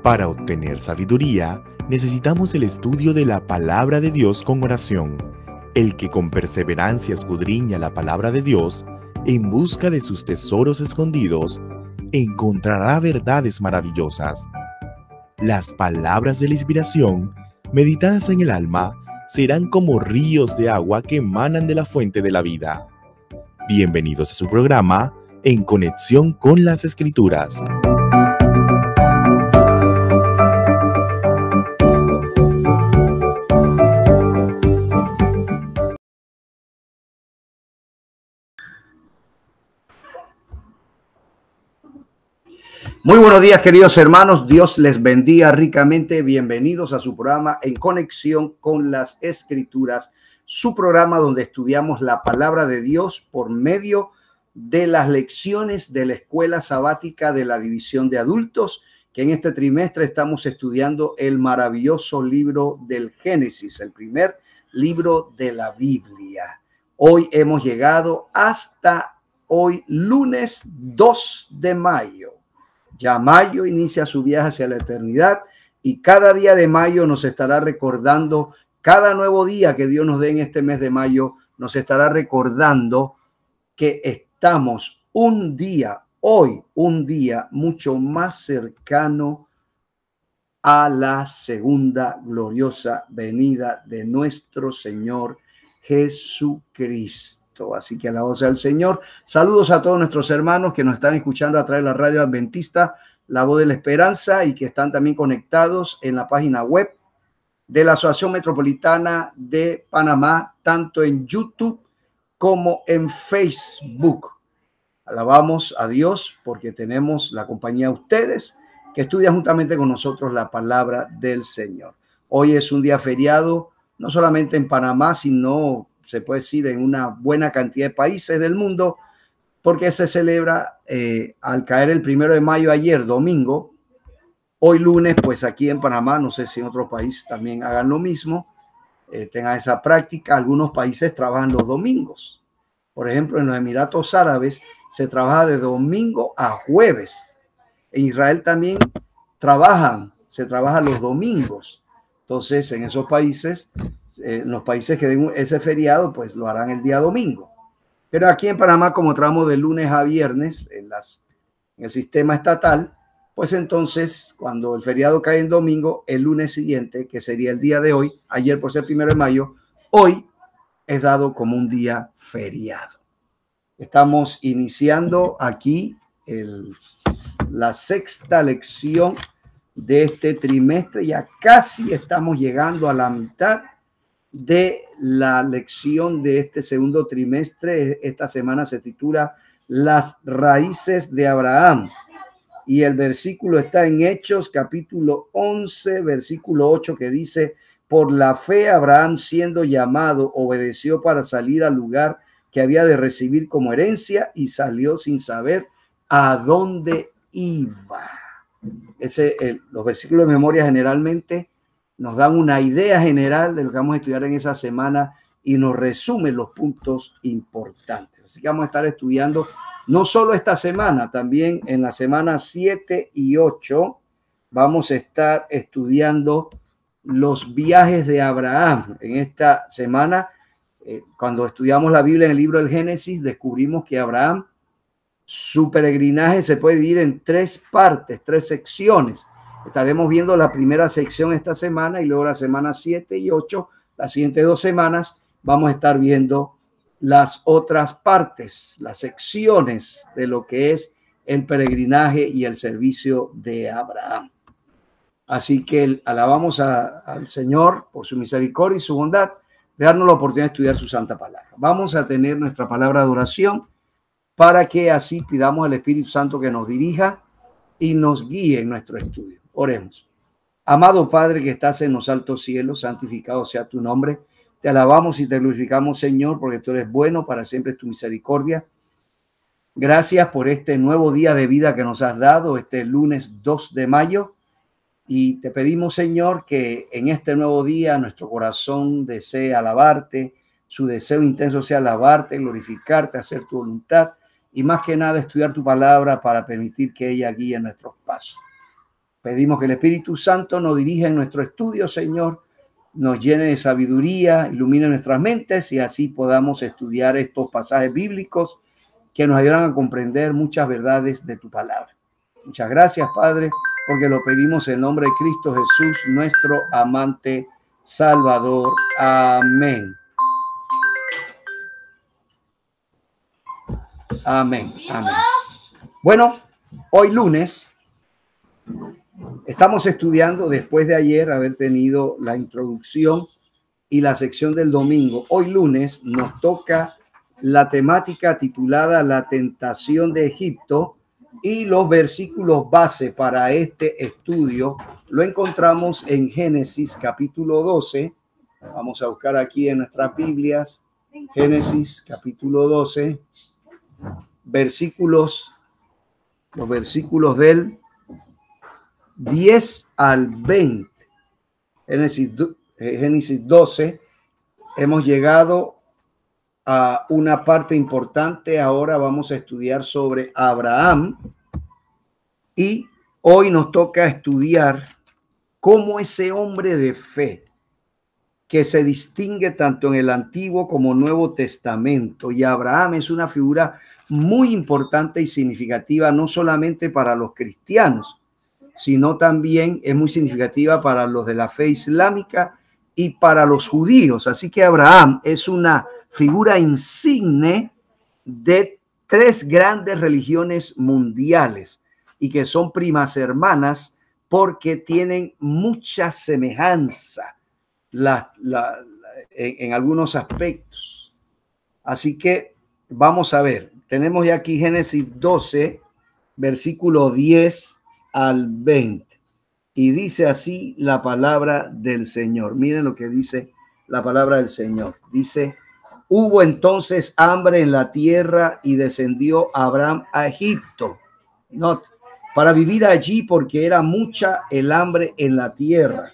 Para obtener sabiduría, necesitamos el estudio de la palabra de Dios con oración. El que con perseverancia escudriña la palabra de Dios, en busca de sus tesoros escondidos, encontrará verdades maravillosas. Las palabras de la inspiración, meditadas en el alma, serán como ríos de agua que emanan de la fuente de la vida. Bienvenidos a su programa, En Conexión con las Escrituras. Muy buenos días, queridos hermanos. Dios les bendiga ricamente. Bienvenidos a su programa En Conexión con las Escrituras, su programa donde estudiamos la palabra de Dios por medio de las lecciones de la escuela sabática de la división de adultos, que en este trimestre estamos estudiando el maravilloso libro del Génesis, el primer libro de la Biblia. Hoy hemos llegado hasta hoy, lunes 2 de mayo. Ya mayo inicia su viaje hacia la eternidad y cada día de mayo nos estará recordando, cada nuevo día que Dios nos dé en este mes de mayo, nos estará recordando que estamos un día mucho más cercano a la segunda gloriosa venida de nuestro Señor Jesucristo. Así que alabado sea el Señor. Saludos a todos nuestros hermanos que nos están escuchando a través de la radio adventista, La Voz de la Esperanza, y que están también conectados en la página web de la Asociación Metropolitana de Panamá, tanto en YouTube como en Facebook. Alabamos a Dios porque tenemos la compañía de ustedes que estudian juntamente con nosotros la palabra del Señor. Hoy es un día feriado, no solamente en Panamá, sino se puede decir en una buena cantidad de países del mundo, porque se celebra al caer el 1 de mayo ayer, domingo. Hoy lunes, pues aquí en Panamá, no sé si en otros países también hagan lo mismo, tengan esa práctica. Algunos países trabajan los domingos. Por ejemplo, en los Emiratos Árabes se trabaja de domingo a jueves. En Israel también se trabaja los domingos. Entonces, en esos países, los países que den ese feriado, pues lo harán el día domingo. Pero aquí en Panamá, como trabajamos de lunes a viernes en el sistema estatal, pues entonces, cuando el feriado cae en domingo, el lunes siguiente, que sería el día de hoy, ayer por ser 1 de mayo, hoy es dado como un día feriado. Estamos iniciando aquí la sexta lección de este trimestre. Ya casi estamos llegando a la mitad de la lección de este segundo trimestre. Esta semana se titula Las raíces de Abraham y el versículo está en Hechos capítulo 11 versículo 8, que dice: por la fe Abraham, siendo llamado, obedeció para salir al lugar que había de recibir como herencia y salió sin saber a dónde iba. Los versículos de memoria generalmente nos dan una idea general de lo que vamos a estudiar en esa semana y nos resumen los puntos importantes. Así que vamos a estar estudiando no solo esta semana, también en la semana 7 y 8 vamos a estar estudiando los viajes de Abraham. En esta semana, cuando estudiamos la Biblia en el libro del Génesis, descubrimos que Abraham, su peregrinaje se puede dividir en tres partes, tres secciones. Estaremos viendo la primera sección esta semana y luego la semana 7 y 8, las siguientes 2 semanas, vamos a estar viendo las otras partes, las secciones de lo que es el peregrinaje y el servicio de Abraham. Así que alabamos al Señor por su misericordia y su bondad de darnos la oportunidad de estudiar su santa palabra. Vamos a tener nuestra palabra de oración para que así pidamos al Espíritu Santo que nos dirija y nos guíe en nuestro estudio. Oremos. Amado Padre que estás en los altos cielos, santificado sea tu nombre. Te alabamos y te glorificamos, Señor, porque tú eres bueno, para siempre es tu misericordia. Gracias por este nuevo día de vida que nos has dado, este lunes 2 de mayo. Y te pedimos, Señor, que en este nuevo día nuestro corazón desee alabarte, su deseo intenso sea alabarte, glorificarte, hacer tu voluntad y más que nada estudiar tu palabra para permitir que ella guíe nuestros pasos. Pedimos que el Espíritu Santo nos dirija en nuestro estudio, Señor, nos llene de sabiduría, ilumine nuestras mentes y así podamos estudiar estos pasajes bíblicos que nos ayudarán a comprender muchas verdades de tu palabra. Muchas gracias, Padre, porque lo pedimos en nombre de Cristo Jesús, nuestro amante Salvador. Amén. Amén. Amén. Bueno, hoy lunes estamos estudiando, después de ayer haber tenido la introducción y la sección del domingo. Hoy lunes nos toca la temática titulada La tentación de Egipto, y los versículos base para este estudio lo encontramos en Génesis capítulo 12. Vamos a buscar aquí en nuestras Biblias, Génesis capítulo 12, los versículos del 10 al 20. Génesis 12, hemos llegado a una parte importante. Ahora vamos a estudiar sobre Abraham y hoy nos toca estudiar cómo ese hombre de fe que se distingue tanto en el Antiguo como Nuevo Testamento, y Abraham es una figura muy importante y significativa no solamente para los cristianos, sino también es muy significativa para los de la fe islámica y para los judíos. Así que Abraham es una figura insigne de tres grandes religiones mundiales y que son primas porque tienen mucha semejanza en algunos aspectos. Así que vamos a ver, tenemos ya aquí Génesis 12, versículo 10 al 20. Y dice así la palabra del Señor. Miren lo que dice la palabra del Señor. Dice: hubo entonces hambre en la tierra y descendió Abraham a Egipto, para vivir allí, porque era mucha el hambre en la tierra.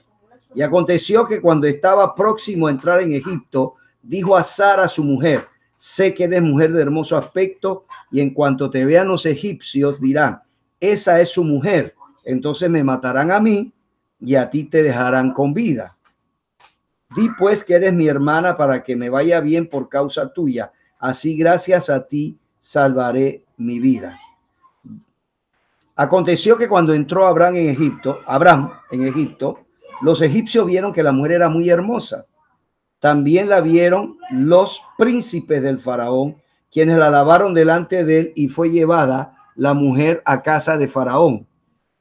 Y aconteció que cuando estaba próximo a entrar en Egipto, dijo a Sara, su mujer: sé que eres mujer de hermoso aspecto, y en cuanto te vean los egipcios dirán, esa es su mujer. Entonces me matarán a mí y a ti te dejarán con vida. Di pues que eres mi hermana para que me vaya bien por causa tuya. Así gracias a ti salvaré mi vida. Aconteció que cuando entró Abraham en Egipto, los egipcios vieron que la mujer era muy hermosa. También la vieron los príncipes del faraón, quienes la alabaron delante de él, y fue llevada la mujer a casa de faraón.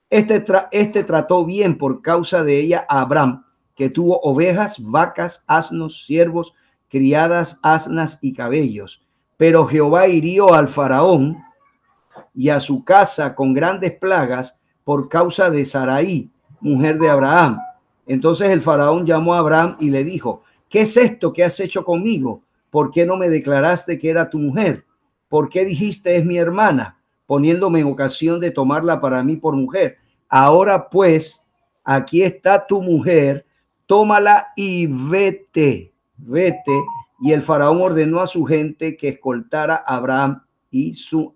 Este trató bien por causa de ella a Abraham, que tuvo ovejas, vacas, asnos, siervos, criadas, asnas y cabellos. Pero Jehová hirió al faraón y a su casa con grandes plagas por causa de Sarai, mujer de Abraham. Entonces el faraón llamó a Abraham y le dijo: ¿qué es esto que has hecho conmigo? ¿Por qué no me declaraste que era tu mujer? ¿Por qué dijiste es mi hermana, poniéndome en ocasión de tomarla para mí por mujer? Ahora pues, aquí está tu mujer, tómala y vete. Y el faraón ordenó a su gente que escoltara a Abraham y su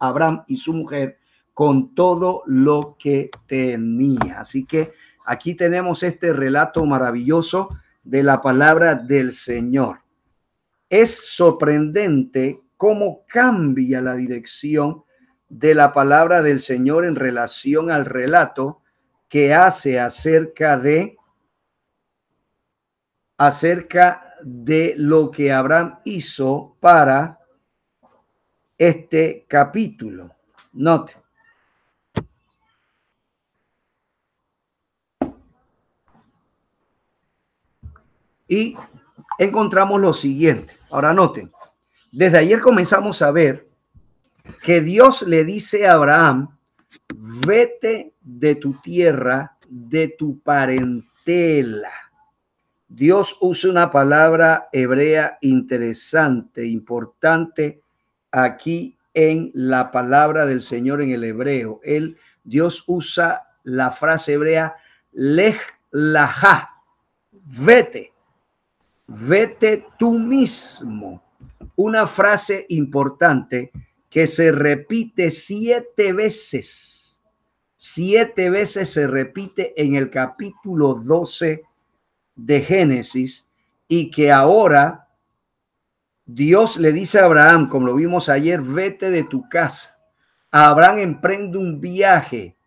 mujer con todo lo que tenía. Así que aquí tenemos este relato maravilloso de la palabra del Señor. Es sorprendente cómo cambia la dirección de la palabra del Señor en relación al relato que hace acerca de lo que Abraham hizo para este capítulo. Note. Y encontramos lo siguiente. Ahora noten, desde ayer comenzamos a ver que Dios le dice a Abraham: vete de tu tierra, de tu parentela. Dios usa una palabra hebrea interesante, importante aquí en la palabra del Señor en el hebreo. Dios usa la frase hebrea lech laha, vete tú mismo. Una frase importante que se repite 7 veces 7 veces se repite en el capítulo 12 de Génesis, y que ahora Dios le dice a Abraham, como lo vimos ayer, vete de tu casa. Abraham emprende un viaje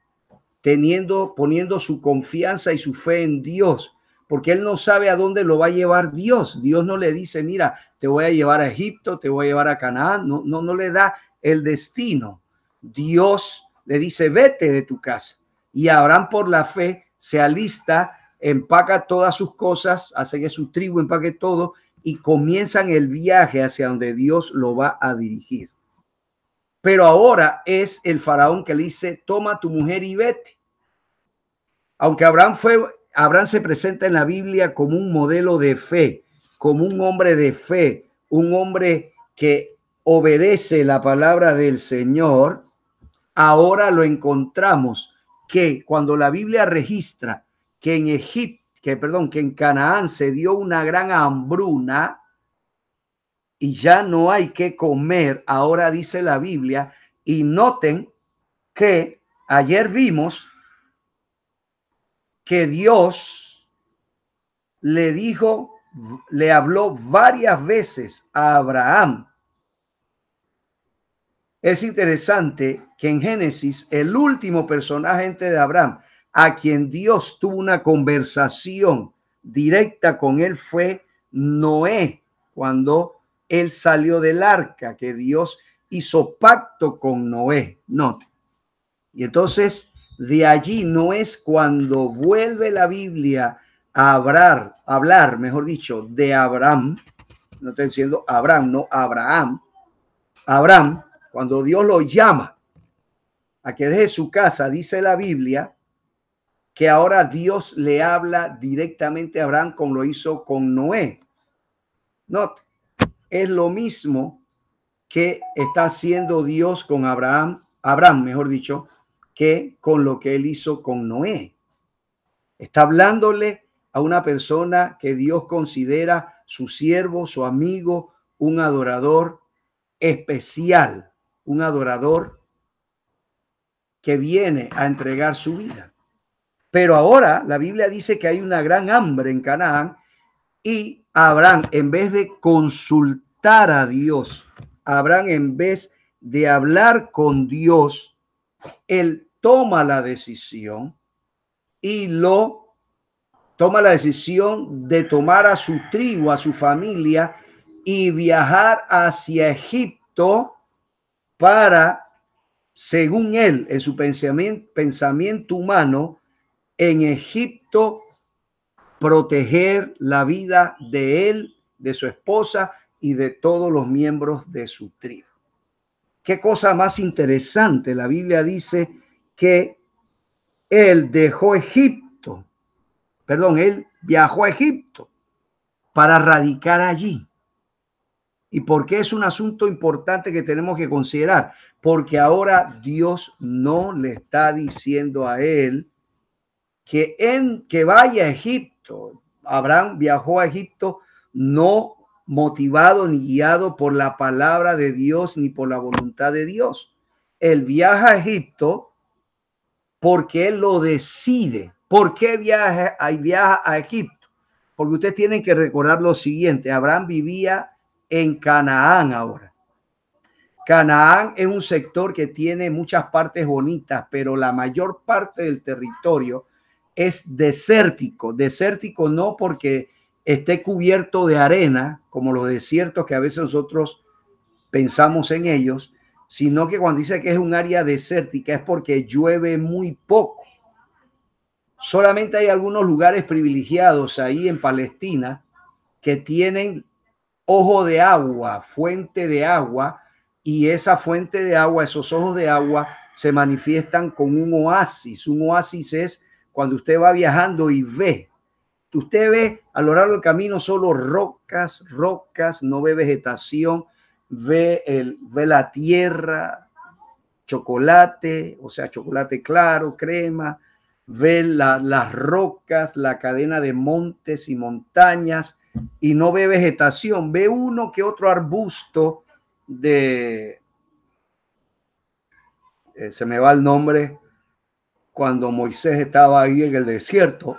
poniendo su confianza y su fe en Dios, porque él no sabe a dónde lo va a llevar Dios. Dios no le dice, mira, te voy a llevar a Egipto, te voy a llevar a Canaán. No le da el destino. Dios le dice, vete de tu casa. Y Abraham, por la fe, se alista, empaca todas sus cosas, hace que su tribu empaque todo y comienzan el viaje hacia donde Dios lo va a dirigir. Pero ahora es el faraón que le dice, toma tu mujer y vete. Aunque Abraham se presenta en la Biblia como un modelo de fe, como un hombre de fe, un hombre que obedece la palabra del Señor. Ahora lo encontramos que cuando la Biblia registra que en Canaán se dio una gran hambruna y ya no hay que comer, ahora dice la Biblia, y noten que ayer vimos que Dios le habló varias veces a Abraham. Es interesante que en Génesis, el último personaje de Abraham, a quien Dios tuvo una conversación directa con él, fue Noé, cuando él salió del arca, que Dios hizo pacto con Noé. Note. Y entonces, de allí no es cuando vuelve la Biblia a hablar, mejor dicho, de Abraham. No estoy diciendo Abraham, no Abraham. Abraham, cuando Dios lo llama a que deje su casa, dice la Biblia que ahora Dios le habla directamente a Abraham como lo hizo con Noé. No, es lo mismo que está haciendo Dios con Abraham, mejor dicho, que con lo que él hizo con Noé. Está hablándole a una persona que Dios considera su siervo, su amigo, un adorador especial, un adorador que viene a entregar su vida. Pero ahora la Biblia dice que hay una gran hambre en Canaán y Abraham, en vez de consultar a Dios, Abraham, en vez de hablar con Dios, él toma la decisión de tomar a su tribu, a su familia y viajar hacia Egipto para, según él, en su pensamiento humano, en Egipto proteger la vida de él, de su esposa y de todos los miembros de su tribu. Qué cosa más interesante. La Biblia dice que él viajó a Egipto para radicar allí. ¿Y por qué es un asunto importante que tenemos que considerar? Porque ahora Dios no le está diciendo a él que vaya a Egipto. Abraham viajó a Egipto no motivado ni guiado por la palabra de Dios ni por la voluntad de Dios. Él viaja a Egipto porque él lo decide. ¿Por qué viaja a Egipto? Porque ustedes tienen que recordar lo siguiente. Abraham vivía en Canaán ahora. Canaán es un sector que tiene muchas partes bonitas, pero la mayor parte del territorio es desértico. Desértico no porque esté cubierto de arena, como los desiertos que a veces nosotros pensamos en ellos, sino que cuando dice que es un área desértica es porque llueve muy poco. Solamente hay algunos lugares privilegiados ahí en Palestina que tienen ojo de agua, fuente de agua, y esa fuente de agua, esos ojos de agua se manifiestan con un oasis. Un oasis es cuando usted va viajando y usted ve a lo largo del camino solo rocas, no ve vegetación, ve la tierra, chocolate, o sea, chocolate claro, crema, ve las rocas, la cadena de montes y montañas, y no ve vegetación, ve uno que otro arbusto se me va el nombre, cuando Moisés estaba ahí en el desierto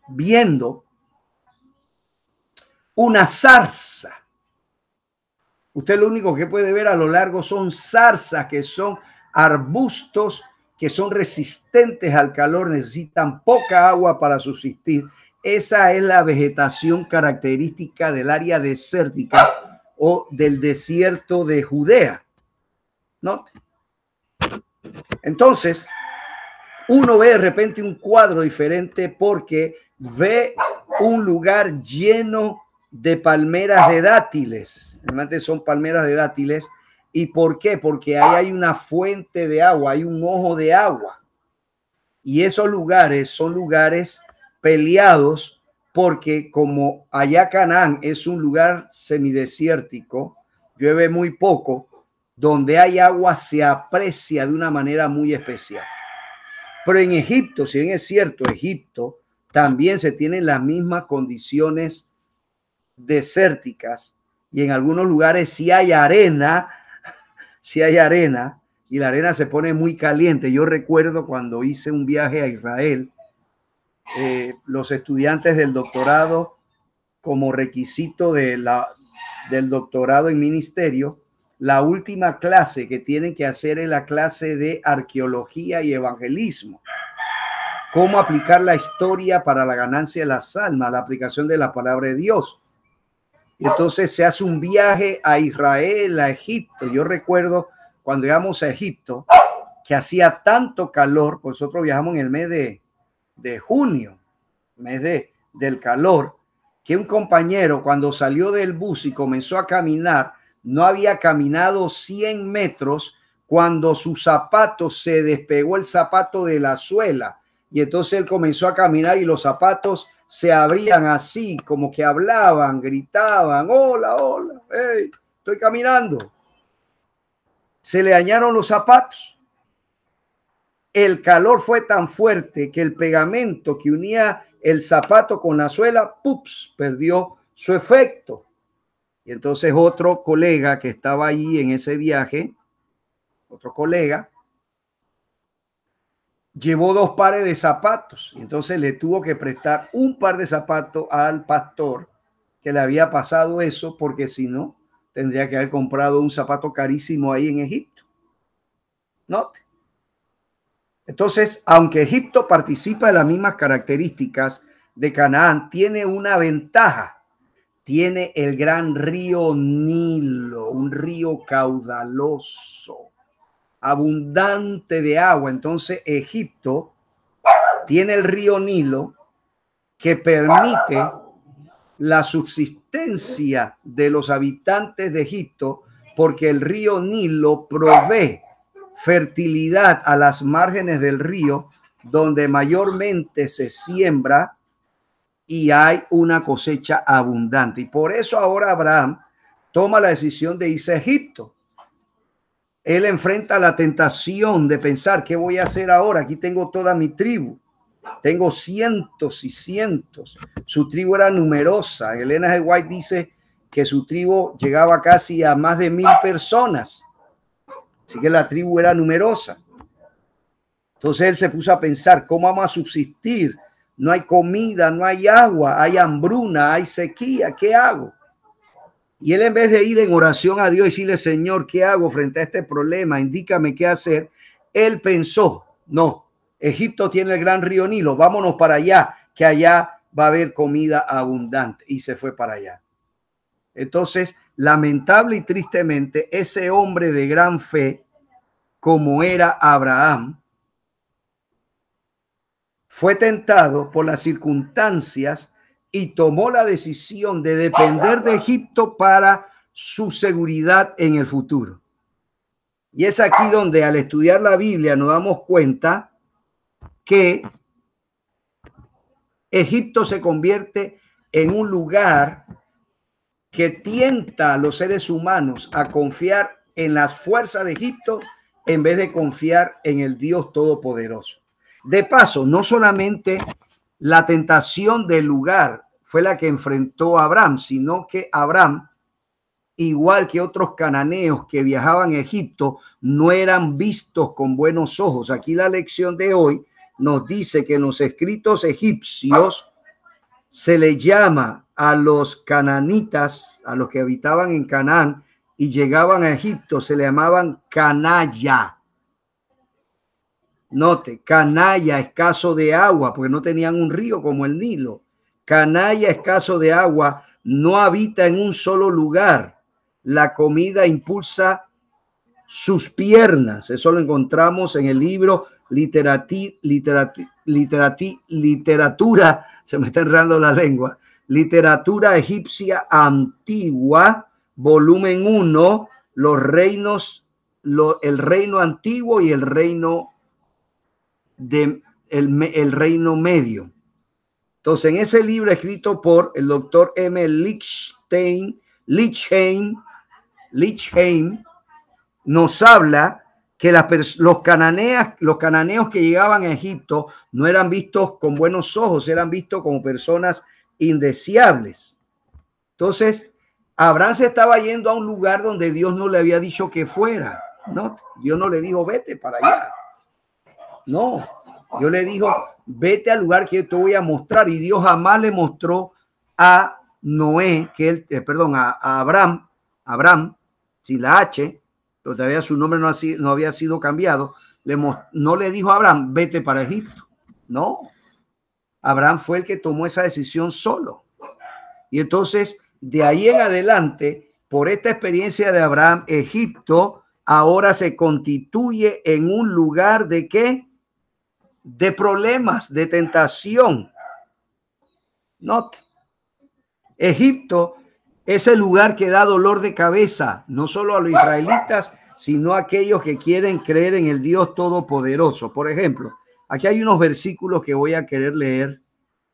viendo una zarza. Usted lo único que puede ver a lo largo son zarzas, que son arbustos que son resistentes al calor, necesitan poca agua para subsistir. Esa es la vegetación característica del área desértica o del desierto de Judea, ¿no? Entonces, uno ve de repente un cuadro diferente porque ve un lugar lleno de palmeras de dátiles. Realmente son palmeras de dátiles. ¿Y por qué? Porque ahí hay una fuente de agua, hay un ojo de agua. Y esos lugares son lugares peleados porque como allá Canaán es un lugar semidesértico, llueve muy poco, donde hay agua se aprecia de una manera muy especial. Pero en Egipto, si bien es cierto, Egipto también se tienen las mismas condiciones desérticas y en algunos lugares sí hay arena y la arena se pone muy caliente. Yo recuerdo cuando hice un viaje a Israel, los estudiantes del doctorado, como requisito del doctorado en ministerio, la última clase que tienen que hacer es la clase de arqueología y evangelismo. Cómo aplicar la historia para la ganancia de las almas, la aplicación de la palabra de Dios. Entonces se hace un viaje a Israel, a Egipto. Yo recuerdo cuando llegamos a Egipto que hacía tanto calor, pues nosotros viajamos en el mes de junio, mes del calor, que un compañero cuando salió del bus y comenzó a caminar, no había caminado 100 metros cuando su zapato se despegó el zapato de la suela. Y entonces él comenzó a caminar y los zapatos se abrían así, como que hablaban, gritaban, hola, hola, hey, estoy caminando. Se le dañaron los zapatos. El calor fue tan fuerte que el pegamento que unía el zapato con la suela, ¡pups!, perdió su efecto. Y entonces otro colega que estaba allí en ese viaje, otro colega, llevó 2 pares de zapatos. Y entonces le tuvo que prestar un par de zapatos al pastor que le había pasado eso, porque si no, tendría que haber comprado un zapato carísimo ahí en Egipto. ¿Note? Entonces, aunque Egipto participa de las mismas características de Canaán, tiene una ventaja. Tiene el gran río Nilo, un río caudaloso, abundante de agua. Entonces, Egipto tiene el río Nilo que permite la subsistencia de los habitantes de Egipto, porque el río Nilo provee fertilidad a las márgenes del río, donde mayormente se siembra y hay una cosecha abundante. Y por eso ahora Abraham toma la decisión de irse a Egipto. Él enfrenta la tentación de pensar, ¿qué voy a hacer ahora? Aquí tengo toda mi tribu. Tengo cientos y cientos. Su tribu era numerosa. Elena G. White dice que su tribu llegaba casi a más de 1000 personas. Así que la tribu era numerosa. Entonces él se puso a pensar, ¿cómo vamos a subsistir? No hay comida, no hay agua, hay hambruna, hay sequía. ¿Qué hago? Y él, en vez de ir en oración a Dios y decirle, Señor, ¿qué hago frente a este problema? Indícame qué hacer. Él pensó, no, Egipto tiene el gran río Nilo, vámonos para allá, que allá va a haber comida abundante. Y se fue para allá. Entonces, lamentable y tristemente, ese hombre de gran fe, como era Abraham, fue tentado por las circunstancias y tomó la decisión de depender de Egipto para su seguridad en el futuro. Y es aquí donde, al estudiar la Biblia, nos damos cuenta que Egipto se convierte en un lugar que tienta a los seres humanos a confiar en las fuerzas de Egipto en vez de confiar en el Dios Todopoderoso. De paso, no solamente la tentación del lugar fue la que enfrentó a Abraham, sino que Abraham, igual que otros cananeos que viajaban a Egipto, no eran vistos con buenos ojos. Aquí la lección de hoy nos dice que en los escritos egipcios se le llama a los cananitas, a los que habitaban en Canaán y llegaban a Egipto, se le llamaban canalla. Note, canalla, escaso de agua, porque no tenían un río como el Nilo. Canalla, escaso de agua, no habita en un solo lugar. La comida impulsa sus piernas. Eso lo encontramos en el libro literatura, se me está enredando la lengua, literatura egipcia antigua, volumen 1, los reinos, el reino antiguo y el reino el reino medio. Entonces, en ese libro escrito por el doctor M. Lichtheim nos habla que los cananeos que llegaban a Egipto no eran vistos con buenos ojos, eran vistos como personas indeseables. Entonces, Abraham se estaba yendo a un lugar donde Dios no le había dicho que fuera, ¿no? Dios no le dijo, vete para allá. No, Dios le dijo, vete al lugar que te voy a mostrar. Y Dios jamás le mostró a Noé, a Abraham, sin la H, pero todavía su nombre no había sido cambiado. No le dijo a Abraham, vete para Egipto. No, Abraham fue el que tomó esa decisión solo. Y entonces, de ahí en adelante, por esta experiencia de Abraham, Egipto ahora se constituye en un lugar de ¿qué? De problemas, de tentación. Note, Egipto es el lugar que da dolor de cabeza, no solo a los israelitas, sino a aquellos que quieren creer en el Dios Todopoderoso. Por ejemplo, aquí hay unos versículos que voy a querer leer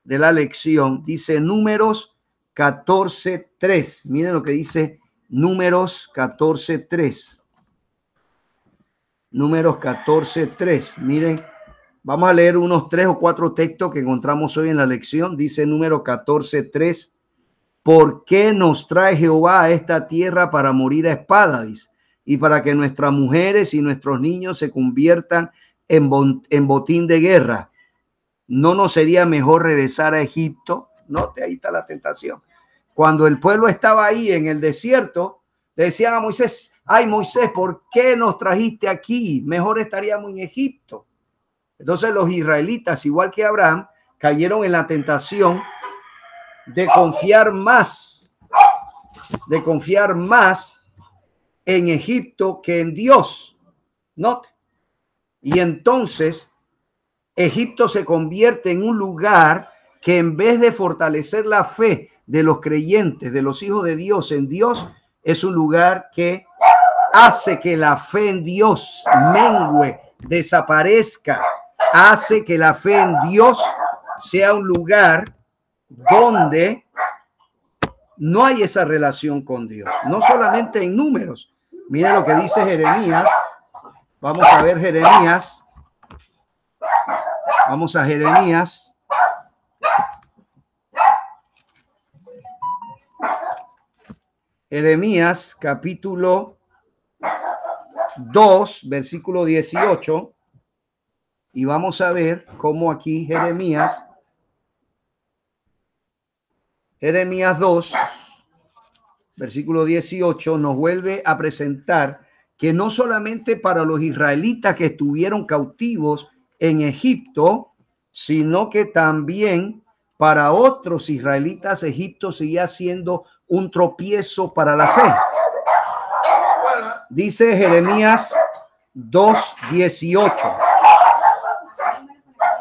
de la lección. Dice Números 14:3. Miren lo que dice Números 14:3. Números 14:3. Miren. Vamos a leer unos 3 o 4 textos que encontramos hoy en la lección. Dice número 14:3. ¿Por qué nos trae Jehová a esta tierra para morir a espada? Dice, y para que nuestras mujeres y nuestros niños se conviertan en botín de guerra. ¿No nos sería mejor regresar a Egipto? Note, ahí está la tentación. Cuando el pueblo estaba ahí en el desierto, le decían a Moisés, ay Moisés, ¿por qué nos trajiste aquí? Mejor estaríamos en Egipto. Entonces los israelitas, igual que Abraham, cayeron en la tentación de confiar más en Egipto que en Dios. Note. Y entonces Egipto se convierte en un lugar que en vez de fortalecer la fe de los creyentes, de los hijos de Dios en Dios, es un lugar que hace que la fe en Dios mengüe, desaparezca. Hace que la fe en Dios sea un lugar donde no hay esa relación con Dios, no solamente en números. Mira lo que dice Jeremías. Vamos a ver Jeremías. Vamos a Jeremías. Jeremías capítulo 2, versículo 18. Y vamos a ver cómo aquí Jeremías 2, versículo 18, nos vuelve a presentar que no solamente para los israelitas que estuvieron cautivos en Egipto, sino que también para otros israelitas, Egipto seguía siendo un tropiezo para la fe. Dice Jeremías 2:18.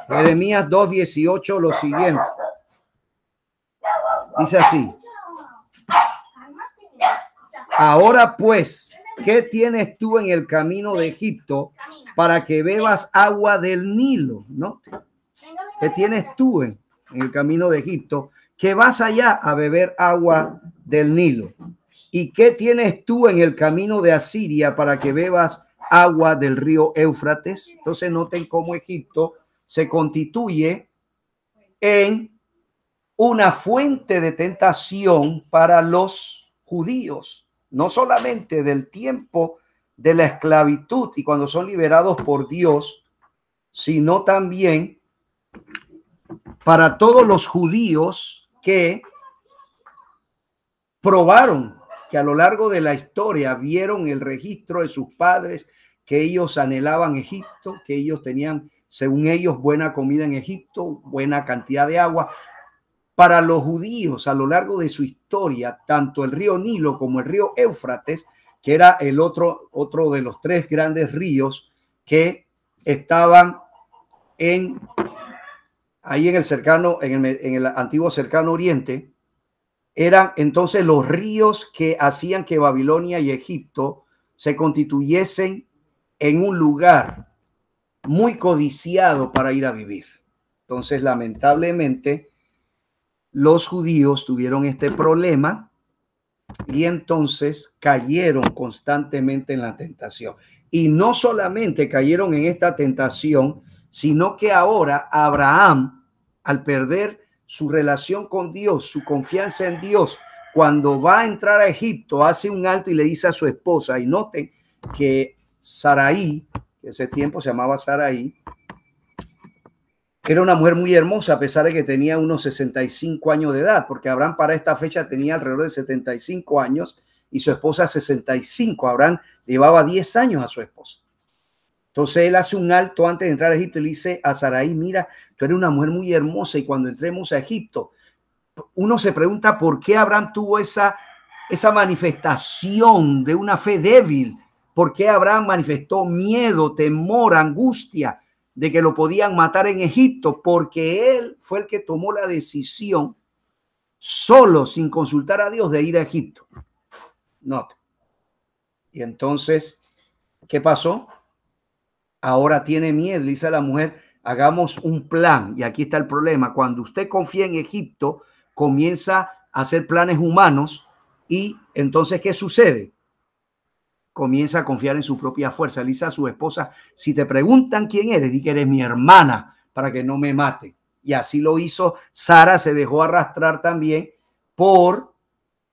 Jeremías 2:18 lo siguiente. Dice así. Ahora pues, ¿qué tienes tú en el camino de Egipto para que bebas agua del Nilo? ¿No? ¿Qué tienes tú en el camino de Egipto que vas allá a beber agua del Nilo? ¿Y qué tienes tú en el camino de Asiria para que bebas agua del río Éufrates? Entonces noten cómo Egipto se constituye en una fuente de tentación para los judíos, no solamente del tiempo de la esclavitud y cuando son liberados por Dios, sino también para todos los judíos que probaron que a lo largo de la historia vieron el registro de sus padres, que ellos anhelaban Egipto, que ellos tenían, según ellos, buena comida en Egipto, buena cantidad de agua. Para los judíos, a lo largo de su historia, tanto el río Nilo como el río Éufrates, que era el otro de los tres grandes ríos que estaban ahí en el cercano, en el antiguo cercano oriente, eran entonces los ríos que hacían que Babilonia y Egipto se constituyesen en un lugar muy codiciado para ir a vivir. Entonces, lamentablemente, los judíos tuvieron este problema y entonces cayeron constantemente en la tentación. Y no solamente cayeron en esta tentación, sino que ahora Abraham, al perder su relación con Dios, su confianza en Dios, cuando va a entrar a Egipto, hace un alto y le dice a su esposa, y noten que Sarai, que ese tiempo se llamaba Sarai, era una mujer muy hermosa a pesar de que tenía unos 65 años de edad, porque Abraham para esta fecha tenía alrededor de 75 años y su esposa 65. Abraham llevaba 10 años a su esposa. Entonces él hace un alto antes de entrar a Egipto y le dice a Sarai, mira, tú eres una mujer muy hermosa y cuando entremos a Egipto, uno se pregunta por qué Abraham tuvo esa manifestación de una fe débil, por qué Abraham manifestó miedo, temor, angustia de que lo podían matar en Egipto, porque él fue el que tomó la decisión solo, sin consultar a Dios, de ir a Egipto. No. Y entonces, ¿qué pasó? Ahora tiene miedo, le dice a la mujer, hagamos un plan. Y aquí está el problema. Cuando usted confía en Egipto, comienza a hacer planes humanos y entonces, ¿qué sucede? Comienza a confiar en su propia fuerza. Le dice a su esposa, si te preguntan quién eres, di que eres mi hermana para que no me mate. Y así lo hizo. Sara se dejó arrastrar también por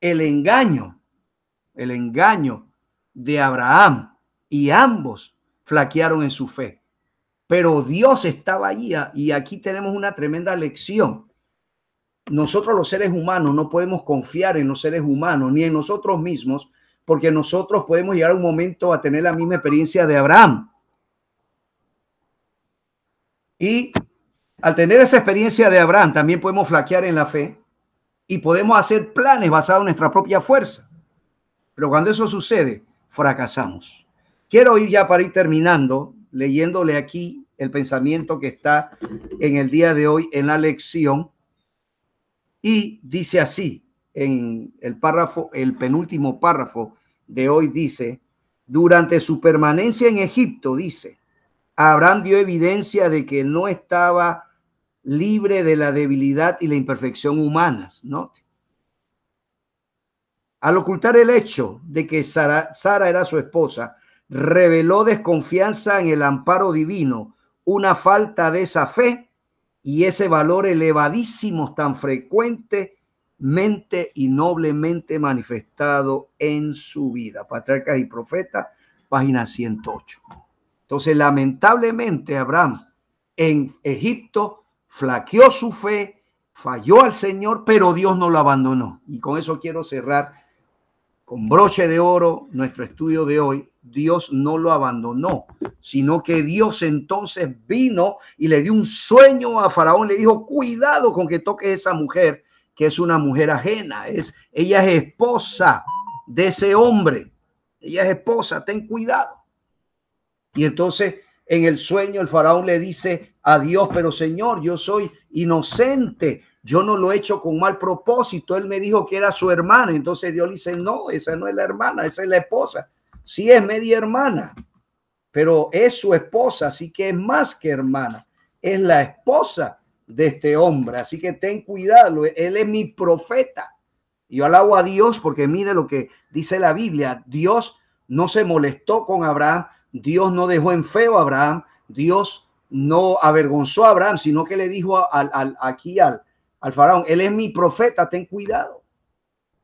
el engaño de Abraham, y ambos flaquearon en su fe. Pero Dios estaba allí, y aquí tenemos una tremenda lección. Nosotros los seres humanos no podemos confiar en los seres humanos ni en nosotros mismos, porque nosotros podemos llegar a un momento a tener la misma experiencia de Abraham. Y al tener esa experiencia de Abraham, también podemos flaquear en la fe y podemos hacer planes basados en nuestra propia fuerza. Pero cuando eso sucede, fracasamos. Quiero ir ya para ir terminando, leyéndole aquí el pensamiento que está en el día de hoy en la lección. Y dice así, en el párrafo, el penúltimo párrafo de hoy dice, durante su permanencia en Egipto, dice, Abraham dio evidencia de que no estaba libre de la debilidad y la imperfección humanas, ¿no? Al ocultar el hecho de que Sara era su esposa, reveló desconfianza en el amparo divino, una falta de esa fe y ese valor elevadísimo tan frecuentemente y noblemente manifestado en su vida. Patriarcas y Profetas, página 108. Entonces, lamentablemente, Abraham en Egipto flaqueó su fe, falló al Señor, pero Dios no lo abandonó. Y con eso quiero cerrar con broche de oro nuestro estudio de hoy. Dios no lo abandonó, sino que Dios entonces vino y le dio un sueño a Faraón. Le dijo, cuidado con que toques a esa mujer, que es una mujer ajena. Ella es esposa de ese hombre. Ella es esposa, ten cuidado. Y entonces en el sueño el Faraón le dice a Dios, pero Señor, yo soy inocente. Yo no lo he hecho con mal propósito. Él me dijo que era su hermana. Entonces Dios le dice, no, esa no es la hermana, esa es la esposa. Sí es media hermana, pero es su esposa, así que es más que hermana. Es la esposa de este hombre, así que ten cuidado. Él es mi profeta. Yo alabo a Dios porque mire lo que dice la Biblia. Dios no se molestó con Abraham. Dios no dejó en feo a Abraham. Dios no avergonzó a Abraham, sino que le dijo al Faraón, él es mi profeta, ten cuidado.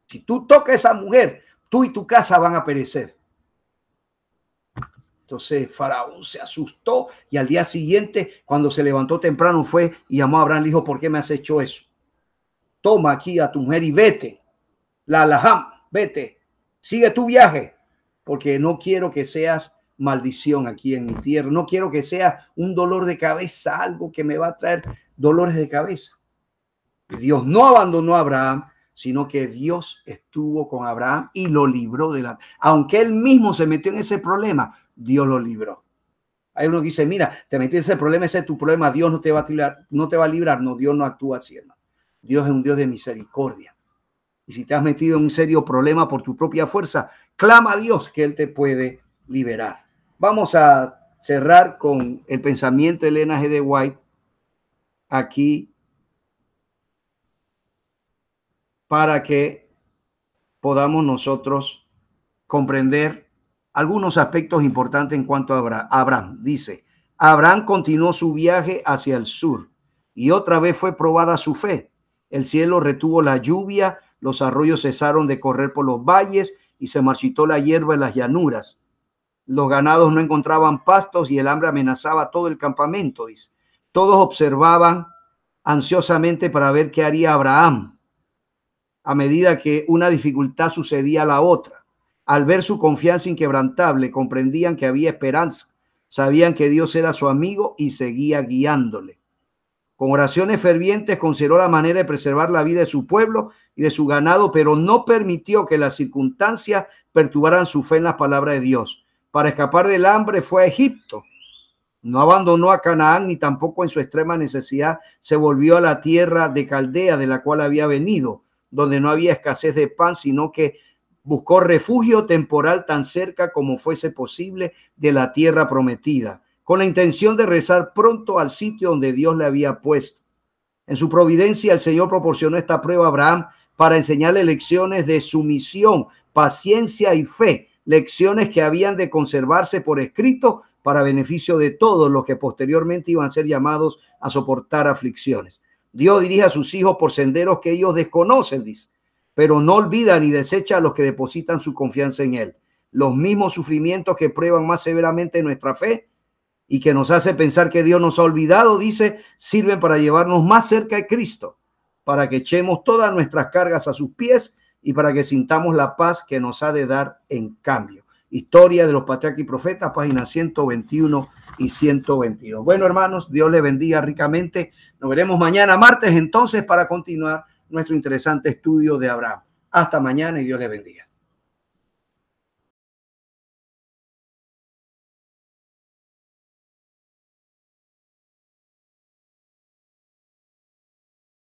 Si tú tocas a esa mujer, tú y tu casa van a perecer. Entonces Faraón se asustó y al día siguiente, cuando se levantó temprano, fue y llamó a Abraham y le dijo, ¿por qué me has hecho eso? Toma aquí a tu mujer y vete. La alajam, vete. Sigue tu viaje, porque no quiero que seas maldición aquí en mi tierra. No quiero que sea un dolor de cabeza, algo que me va a traer dolores de cabeza. Y Dios no abandonó a Abraham, sino que Dios estuvo con Abraham y lo libró de la... Aunque él mismo se metió en ese problema, Dios lo libró. Hay uno que dice, mira, te metí en ese problema, ese es tu problema, Dios no te va a librar, no te va a librar. No, Dios no actúa así, hermano. Dios es un Dios de misericordia. Y si te has metido en un serio problema por tu propia fuerza, clama a Dios que Él te puede liberar. Vamos a cerrar con el pensamiento de Elena G. de White aquí para que podamos nosotros comprender algunos aspectos importantes en cuanto a Abraham. Dice, Abraham continuó su viaje hacia el sur y otra vez fue probada su fe. El cielo retuvo la lluvia, los arroyos cesaron de correr por los valles y se marchitó la hierba en las llanuras. Los ganados no encontraban pastos y el hambre amenazaba todo el campamento, dice. Todos observaban ansiosamente para ver qué haría Abraham a medida que una dificultad sucedía a la otra. Al ver su confianza inquebrantable, comprendían que había esperanza. Sabían que Dios era su amigo y seguía guiándole. Con oraciones fervientes consideró la manera de preservar la vida de su pueblo y de su ganado, pero no permitió que las circunstancias perturbaran su fe en las palabras de Dios. Para escapar del hambre fue a Egipto. No abandonó a Canaán ni tampoco en su extrema necesidad se volvió a la tierra de Caldea de la cual había venido, donde no había escasez de pan, sino que buscó refugio temporal tan cerca como fuese posible de la tierra prometida, con la intención de regresar pronto al sitio donde Dios le había puesto. En su providencia, el Señor proporcionó esta prueba a Abraham para enseñarle lecciones de sumisión, paciencia y fe, lecciones que habían de conservarse por escrito para beneficio de todos los que posteriormente iban a ser llamados a soportar aflicciones. Dios dirige a sus hijos por senderos que ellos desconocen, dice, pero no olvida ni desecha a los que depositan su confianza en Él. Los mismos sufrimientos que prueban más severamente nuestra fe y que nos hace pensar que Dios nos ha olvidado, dice, sirven para llevarnos más cerca de Cristo, para que echemos todas nuestras cargas a sus pies y para que sintamos la paz que nos ha de dar en cambio. Historia de los Patriarcas y Profetas, páginas 121 y 122. Bueno, hermanos, Dios les bendiga ricamente. Nos veremos mañana martes entonces para continuar nuestro interesante estudio de Abraham. Hasta mañana y Dios les bendiga.